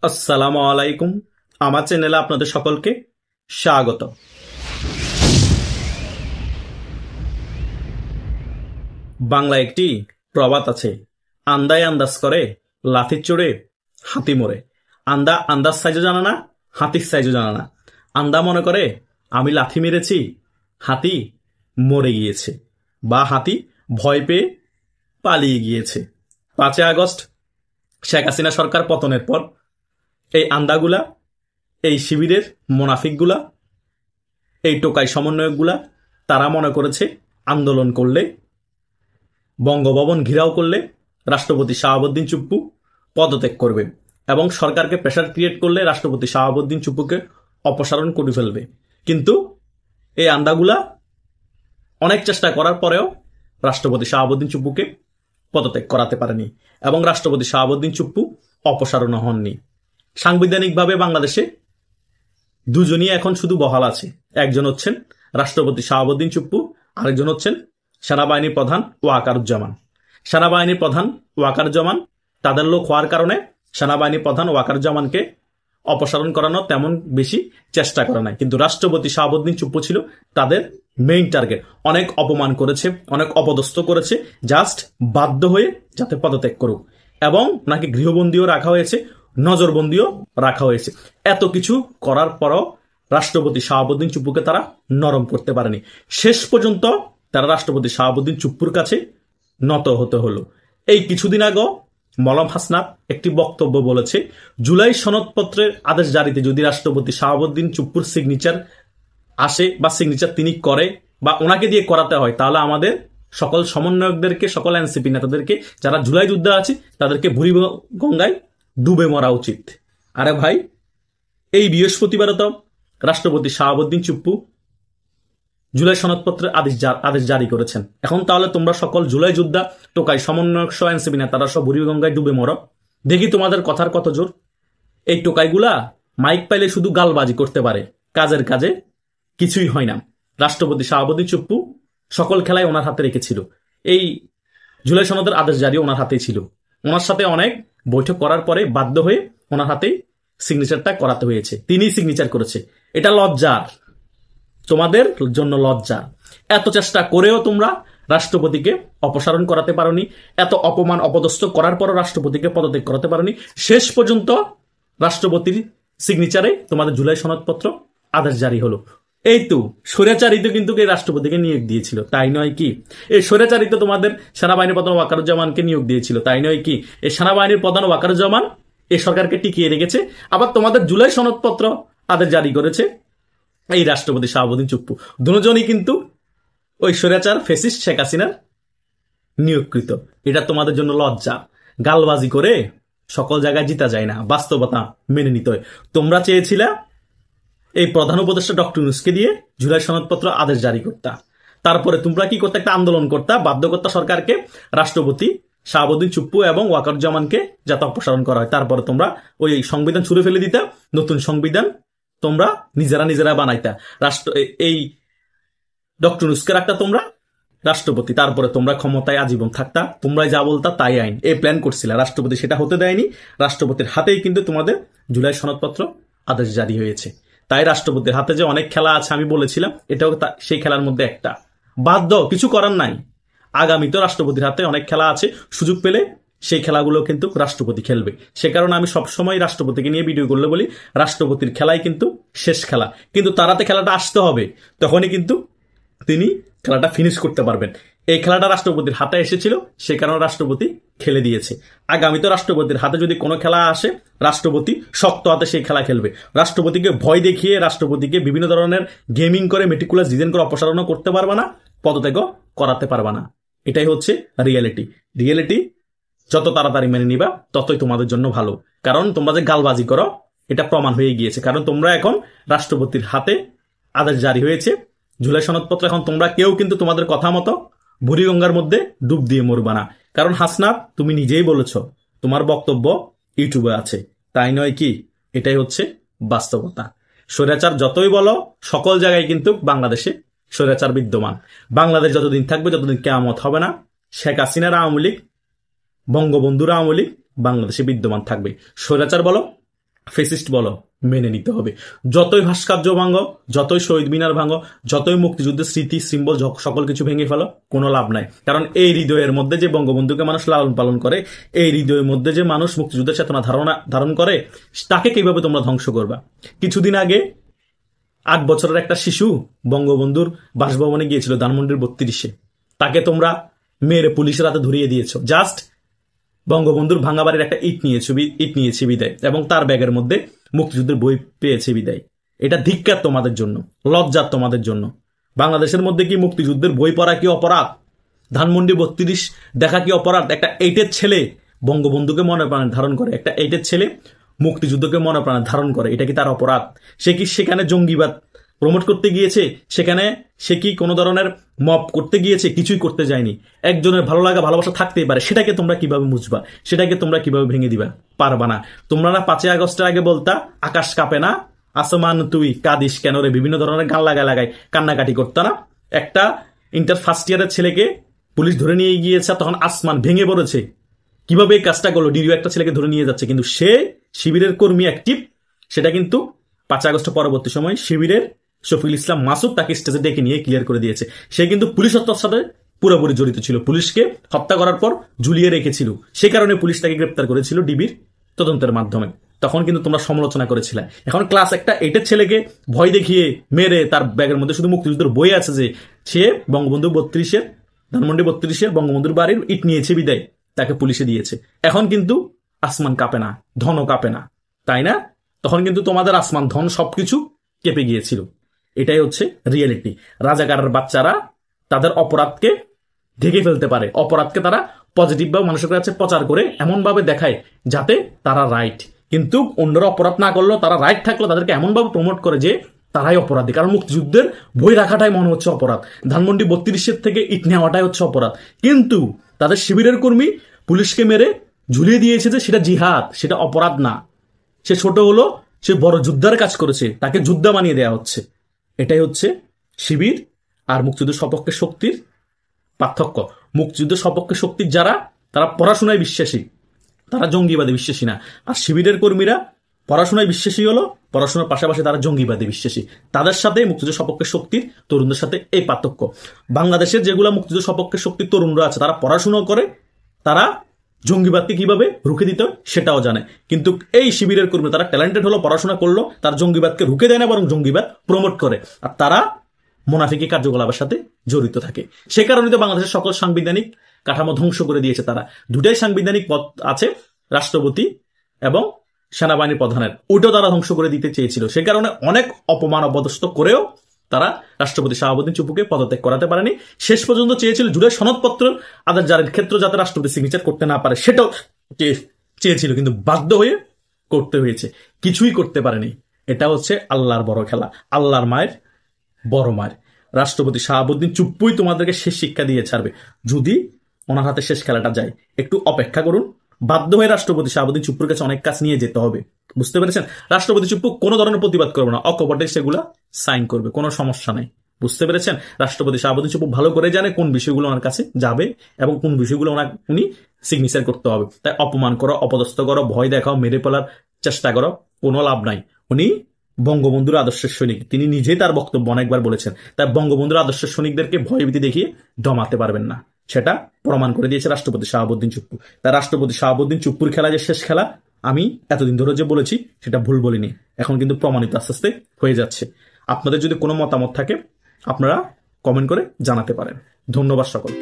আসসালামু আলাইকুম। আমার চ্যানেলে আপনাদের সকলকে স্বাগত। বাংলা একটি প্রবাদ আছে, আন্দায় আন্দাজ করে লাঠির চড়ে হাতি মরে। আন্দা আন্দাজ সাইজও জানে না, হাতির সাইজও জানে না। আন্দা মনে করে আমি লাথি মেরেছি, হাতি মরে গিয়েছে বা হাতি ভয় পেয়ে পালিয়ে গিয়েছে। 5ই আগস্ট শেখ হাসিনা সরকার পতনের পর এই আন্দাগুলা, এই শিবিরের মোনাফিকগুলা, এই টোকাই সমন্বয়কগুলা তারা মনে করেছে আন্দোলন করলে, বঙ্গভবন ঘেরাও করলে রাষ্ট্রপতি শাহাবুদ্দিন চুপ্পু পদত্যাগ করবে এবং সরকারকে প্রেসার ক্রিয়েট করলে রাষ্ট্রপতি শাহাবুদ্দিন চুপ্পুকে অপসারণ করে ফেলবে। কিন্তু এই আন্দাগুলা অনেক চেষ্টা করার পরেও রাষ্ট্রপতি শাহাবুদ্দিন চুপ্পুকে পদত্যাগ করাতে পারেনি এবং রাষ্ট্রপতি শাহাবুদ্দিন চুপ্পু অপসারণ হননি। সাংবিধানিকভাবে বাংলাদেশে দুজনই এখন শুধু বহাল আছে। একজন হচ্ছেন রাষ্ট্রপতি শাহাবুদ্দিন চুপ্পু, আরেকজন হচ্ছেন সেনাবাহিনীর প্রধান ওয়াকারুজ্জামান। সেনাবাহিনীর প্রধান ওয়াকারুজ্জামান তাদের লোক হওয়ার কারণে সেনাবাহিনীর প্রধান ওয়াকারুজ্জামানকে অপসারণ করানো তেমন বেশি চেষ্টা করে নাই, কিন্তু রাষ্ট্রপতি শাহাবুদ্দিন চুপ্পু ছিল তাদের মেইন টার্গেট। অনেক অপমান করেছে, অনেক অপদস্থ করেছে, জাস্ট বাধ্য হয়ে যাতে পদত্যাগ করুক। এবং নাকি গৃহবন্দীও রাখা হয়েছে, নজরবন্দিও রাখা হয়েছে। এত কিছু করার পরও রাষ্ট্রপতি শাহাবুদ্দিন চুপ্পুকে তারা নরম করতে পারেনি। শেষ পর্যন্ত তারা রাষ্ট্রপতি শাহাবুদ্দিন চুপ্পুর কাছে নত হতে হলো। এই কিছুদিন আগে মলম হাসনাত একটি বক্তব্য বলেছে, জুলাই সনদপত্রের আদেশ জারিতে যদি রাষ্ট্রপতি শাহাবুদ্দিন চুপ্পুর সিগনেচার আসে বা সিগনেচার তিনি করে বা ওনাকে দিয়ে করাতে হয়, তাহলে আমাদের সকল সমন্বয়কদেরকে, সকল এনসিপি নেতাদেরকে যারা জুলাই যুদ্ধে আছে তাদেরকে বুড়ি গঙ্গায় ডুবে মরা উচিত। আরে ভাই, এই বৃহস্পতিবারে তো রাষ্ট্রপতি শাহাবুদ্দিন চুপ্পু জুলাই সনদপত্রের আদেশ জারি করেছেন। এখন তাহলে তোমরা সকল জুলাই যোদ্ধা, টোকাই সমন্বয়ক সহ এনসিপি নেতারা সব বুড়ি গঙ্গায় ডুবে মরো। দেখি তোমাদের কথার কত জোর। এই টোকাইগুলা মাইক পাইলে শুধু গালবাজি করতে পারে, কাজের কাজে কিছুই হয় না। রাষ্ট্রপতি শাহাবুদ্দিন চুপ্পু সকল খেলায় ওনার হাতে রেখেছিল। এই জুলাই সনদের আদেশ জারি ওনার হাতেই ছিল। ওনার সাথে অনেক বৈঠক করার পরে বাধ্য হয়ে ওনার হাতেই সিগনেচারটা করাতে হয়েছে। তিনিই সিগনেচার করেছে। এটা লজ্জার, তোমাদের জন্য লজ্জা। এত চেষ্টা করেও তোমরা রাষ্ট্রপতিকে অপসারণ করাতে পারোনি। এত অপমান অপদস্থ করার পরও রাষ্ট্রপতিকে পদত্যাগ করাতে পারোনি। শেষ পর্যন্ত রাষ্ট্রপতির সিগনেচারে তোমাদের জুলাই সনদপত্র আদেশ জারি হলো। এই তো স্বৈরাচারিত কিন্তু এই রাষ্ট্রপতিকে নিয়োগ দিয়েছিল, তাই নয় কি? এই স্বৈরাচারিত তোমাদের সেনাবাহিনীর প্রধান ওয়াকারুজ্জামানকে নিয়োগ দিয়েছিল, তাই নয় কি? এই সেনাবাহিনীর প্রধান ওয়াকারুজ্জামান এই সরকারকে টিকিয়ে রেখেছে। আবার তোমাদের জুলাই সনদপত্র আদেশ জারি করেছে এই রাষ্ট্রপতি শাহাবুদ্দিন চুপ্পু। দুজনই কিন্তু ওই স্বৈরাচার ফেসিস্ট শেখ হাসিনার নিয়োগকৃত। এটা তোমাদের জন্য লজ্জা। গালবাজি করে সকল জায়গায় জিতা যায় না, বাস্তবতা মেনে নিতে হয়। তোমরা চেয়েছিলে এই প্রধান উপদেষ্টা ডক্টর ইউনূসকে দিয়ে জুলাই সনদপত্র আদেশ জারি করতা, তারপরে তোমরা কি করতে, একটা আন্দোলন করতা, বাধ্য করতা সরকারকে রাষ্ট্রপতি শাহাবুদ্দিন চুপ্পু এবং ওয়াকারুজ্জামানকে যাতে অপসারণ করা হয়। তারপরে তোমরা ওই সংবিধান ছুঁড়ে ফেলে দিতা, নতুন সংবিধান তোমরা নিজেরা বানাইতা। এই ডক্টর ইউনূসকে রাখতা তোমরা রাষ্ট্রপতি, তারপরে তোমরা ক্ষমতায় আজীবন থাকতা, তোমরাই যা বলতা তাই আইন। এই প্ল্যান করছিল, রাষ্ট্রপতি সেটা হতে দেয়নি। রাষ্ট্রপতির হাতেই কিন্তু তোমাদের জুলাই সনদপত্র আদেশ জারি হয়েছে। তাই রাষ্ট্রপতির হাতে যে অনেক খেলা আছে আমি বলেছিলাম, এটাও সেই খেলার মধ্যে একটা। বাধ্য, কিছু করার নাই। আগামীতে রাষ্ট্রপতির হাতে অনেক খেলা আছে, সুযোগ পেলে সেই খেলাগুলো কিন্তু রাষ্ট্রপতি খেলবে। সে কারণে আমি সবসময় রাষ্ট্রপতিকে নিয়ে ভিডিও করলে বলি, রাষ্ট্রপতির খেলাই কিন্তু শেষ খেলা, কিন্তু তারাতে খেলাটা আসতে হবে, তখনই কিন্তু তিনি খেলাটা ফিনিশ করতে পারবেন। এই খেলাটা রাষ্ট্রপতির হাতে এসেছিল, সে কারণে রাষ্ট্রপতি খেলে দিয়েছে। আগামীতে রাষ্ট্রপতির হাতে যদি কোনো খেলা আসে, রাষ্ট্রপতি শক্ত হাতে সেই খেলা খেলবে। রাষ্ট্রপতিকে ভয় দেখিয়ে, রাষ্ট্রপতিকে বিভিন্ন ধরনের গেমিং করে, মেটিকুলাস ডিজাইন করে অপসারণও করতে পারবে না, পদত্যাগও করাতে পারবে না। এটাই হচ্ছে রিয়েলিটি। যত তাড়াতাড়ি মেনে নিবা ততই তোমাদের জন্য ভালো। কারণ তোমরা যে গালবাজি করো এটা প্রমাণ হয়ে গিয়েছে। কারণ তোমরা এখন রাষ্ট্রপতির হাতে আদেশ জারি হয়েছে, জুলাই সনদপত্র, এখন তোমরা কেউ কিন্তু তোমাদের কথা মতো বুড়িগঙ্গার মধ্যে ডুব দিয়ে মরবা না। কারণ হাসনাত, তুমি নিজেই বলেছ, তোমার বক্তব্য ইউটিউবে আছে, তাই নয় কি? এটাই হচ্ছে বাস্তবতা। স্বৈরাচার যতই বলো, সকল জায়গায় কিন্তু বাংলাদেশে স্বৈরাচার বিদ্যমান। বাংলাদেশ যতদিন থাকবে, যতদিন কিয়ামত হবে না, শেখ হাসিনার আওয়ামী লীগ, বঙ্গবন্ধুর আওয়ামী লীগ বাংলাদেশে বিদ্যমান থাকবে। স্বৈরাচার বলো ফেসিস্ট বলো, মেনে নিতে হবে। যতই ভাস্কর্য ভাঙো, যতই শহীদ মিনার ভাঙো, যতই মুক্তিযুদ্ধের স্মৃতি সিম্বল সকল কিছু ভেঙে ফেলো, কোনো লাভ নাই। কারণ এই হৃদয়ের মধ্যে যে বঙ্গবন্ধুকে মানুষ লালন পালন করে, এই হৃদয়ের মধ্যে যে মানুষ মুক্তিযুদ্ধের চেতনা ধারণ করে, তাকে কিভাবে তোমরা ধ্বংস করবা? কিছুদিন আগে 8 বছরের একটা শিশু বঙ্গবন্ধুর বাসভবনে গিয়েছিল ধানমন্ডির 32-এ, তাকে তোমরা মেরে পুলিশের হাতে ধরিয়ে দিয়েছো জাস্ট বঙ্গবন্ধুর ভাঙা বাড়ির একটা ইট নিয়েছে বিদায়, এবং তার ব্যাগের মধ্যে মুক্তিযুদ্ধের বই পেয়েছে বিদায়। এটা ধিক্কার তোমাদের জন্য, লজ্জার তোমাদের জন্য। বাংলাদেশের মধ্যে কি মুক্তিযুদ্ধের বই পড়া কি অপরাধ? ধানমন্ডি 32 দেখা কি অপরাধ? একটা 8-এর ছেলে বঙ্গবন্ধুকে মনে প্রাণে ধারণ করে, একটা 8-এর ছেলে মুক্তিযুদ্ধকে মনে প্রাণে ধারণ করে, এটা কি তার অপরাধ? সে কি সেখানে জঙ্গিবাদ প্রমোট করতে গিয়েছে? সেখানে সে কি কোনো ধরনের মব করতে গিয়েছে? কিছুই করতে যায়নি। একজনের ভালো লাগা ভালোবাসা থাকতেই পারে, সেটাকে তোমরা কিভাবে মুছবা? সেটাকে তোমরা কিভাবে ভেঙে দিবা? পারবা না। তোমরা না 5 আগস্টের আগে বলতা আকাশ কাঁপে না, আসমান তুই কাঁদিস কেন রে, বিভিন্ন ধরনের গান লাগায় কান্নাকাটি করতো না? একটা ইন্টার ফার্স্ট ইয়ারের ছেলেকে পুলিশ ধরে নিয়ে গিয়েছে, তখন আসমান ভেঙে পড়েছে। কিভাবে এই কাজটা করলো? ডিডিও একটা ছেলেকে ধরে নিয়ে যাচ্ছে, কিন্তু সে শিবিরের কর্মী অ্যাক্টিভ, সেটা কিন্তু 5 আগস্ট পরবর্তী সময় শিবিরের শফিকুল ইসলাম মাসুদ তাকে স্টেজে ডেকে নিয়ে ক্লিয়ার করে দিয়েছে। সে কিন্তু পুলিশ হত্যার সাথে পুরোপুরি জড়িত ছিল, পুলিশকে হত্যা করার পর ঝুলিয়ে রেখেছিল, সে কারণে পুলিশ তাকে গ্রেপ্তার করেছিল ডিবির তদন্তের মাধ্যমে। তখন কিন্তু তোমরা সমালোচনা করেছিলে। এখন ক্লাস একটা 8-এর ছেলেকে ভয় দেখিয়ে মেরে, তার ব্যাগের মধ্যে শুধু মুক্তিযুদ্ধের বই আছে যে সে বঙ্গবন্ধু 32-এর ধানমন্ডি 32-এর বঙ্গবন্ধুর বাড়ির ইট নিয়েছে বিদায়, তাকে পুলিশে দিয়েছে। এখন কিন্তু আসমান কাঁপে না, ধনও কাঁপে না, তাই না? তখন কিন্তু তোমাদের আসমান ধন সবকিছু কেঁপে গিয়েছিল। এটাই হচ্ছে রিয়েলিটি। রাজাকারের বাচ্চারা তাদের অপরাধকে ঢেকে ফেলতে পারে, অপরাধকে তারা পজিটিভ ভাবে মানুষের কাছে প্রচার করে এমন ভাবে দেখায় যাতে তারা রাইট, কিন্তু অন্যরা অপরাধ না করলেও তারা রাইট থাকলেও তাদেরকে এমন ভাবে প্রমোট করে যে তারাই অপরাধী। কারণ মুক্তিযুদ্ধের বই রাখাটাই মনে হচ্ছে অপরাধ, ধানমন্ডি 32-এর থেকে ইট নেওয়াটাই হচ্ছে অপরাধ। কিন্তু তাদের শিবিরের কর্মী পুলিশকে মেরে ঝুলিয়ে দিয়েছে যে সেটা জিহাদ, সেটা অপরাধ না। সে ছোট হলো, সে বড় যোদ্ধার কাজ করেছে, তাকে যোদ্ধা বানিয়ে দেওয়া হচ্ছে। এটাই হচ্ছে শিবির আর মুক্তিযুদ্ধের সপক্ষে শক্তির পার্থক্য। মুক্তিযুদ্ধের সপক্ষে শক্তির যারা, তারা পড়াশোনায় বিশ্বাসী, তারা জঙ্গিবাদে বিশ্বাসী না। আর শিবিরের কর্মীরা পড়াশোনায় বিশ্বাসী হলো, পড়াশোনার পাশাপাশি তারা জঙ্গিবাদে বিশ্বাসী। তাদের সাথে মুক্তিযুদ্ধের সপক্ষে শক্তির তরুণদের সাথে এই পার্থক্য। বাংলাদেশের যেগুলো মুক্তিযুদ্ধের সপক্ষে শক্তির তরুণরা আছে, তারা পড়াশোনা করে, তারা জঙ্গিবাদকে কিভাবে রুখে দিতে সেটাও জানে। কিন্তু এই শিবিরের কর্মী তারা ট্যালেন্টেড হলো, পড়াশোনা করলো, তার জঙ্গিবাদকে রুখে দেয় না, বরং জঙ্গিবাদ প্রমোট করে। আর তারা মুনাফিকি কার্যকলাপের সাথে জড়িত থাকে। সে কারণে তো বাংলাদেশের সকল সাংবিধানিক কাঠামো ধ্বংস করে দিয়েছে তারা। দুটাই সাংবিধানিক পদ আছে, রাষ্ট্রপতি এবং সেনাবাহিনী প্রধানের, ওইটাও তারা ধ্বংস করে দিতে চেয়েছিল। সে কারণে অনেক অপমান অপদস্থ করেও তারা রাষ্ট্রপতি শাহাবুদ্দিন চুপ্পুকে পদত্যাগ করাতে পারেনি। শেষ পর্যন্ত চেয়েছিল জুলাই সনদপত্র আদার জারির ক্ষেত্রে যাতে রাষ্ট্রপতি সিগনেচার করতে না পারে, সেটাও চেয়েছিল, কিন্তু বাধ্য হয়ে করতে হয়েছে, কিছুই করতে পারেনি। এটা হচ্ছে আল্লাহর বড় খেলা, আল্লাহর মায়ের বড় মায়ের। রাষ্ট্রপতি শাহাবুদ্দিন চুপ্পুই তোমাদেরকে শেষ শিক্ষা দিয়ে ছাড়বে যদি ওনার হাতে শেষ খেলাটা যায়। একটু অপেক্ষা করুন। বাধ্য হয়ে রাষ্ট্রপতি শাহাবুদ্দিন চুপ্পুর কাছে অনেক কাজ নিয়ে যেতে হবে, বুঝতে পেরেছেন? রাষ্ট্রপতি চুপ্পু কোনো ধরনের প্রতিবাদ করবে না, অকপটে সেগুলা সাইন করবে, কোনো সমস্যা নাই, বুঝতে পেরেছেন? রাষ্ট্রপতি শাহাবুদ্দিন চুপ্পু ভালো করে জানে কোন বিষয়গুলো ওনার কাছে যাবে এবং কোন বিষয়গুলো উনি সিগনেচার করতে হবে। তাই অপমান করো, অপদস্থ করো, ভয় দেখাও, মেরে ফেলার চেষ্টা করো, কোনো লাভ নাই। উনি বঙ্গবন্ধুর আদর্শের সৈনিক, তিনি নিজেই তার বক্তব্য অনেকবার বলেছেন। তাই বঙ্গবন্ধুর আদর্শের সৈনিকদেরকে ভয়ভীতি দেখিয়ে দমাতে পারবেন না, সেটা প্রমাণ করে দিয়েছে রাষ্ট্রপতি শাহাবুদ্দিন চুপ্পু। তাই রাষ্ট্রপতি শাহাবুদ্দিন চুপ্পুর খেলা যে শেষ খেলা, আমি এতদিন ধরে যে বলেছি সেটা ভুল বলিনি, এখন কিন্তু প্রমাণিত আস্তে আস্তে হয়ে যাচ্ছে। আপনাদের যদি কোনো মতামত থাকে আপনারা কমেন্ট করে জানাতে পারেন। ধন্যবাদ সকলকে।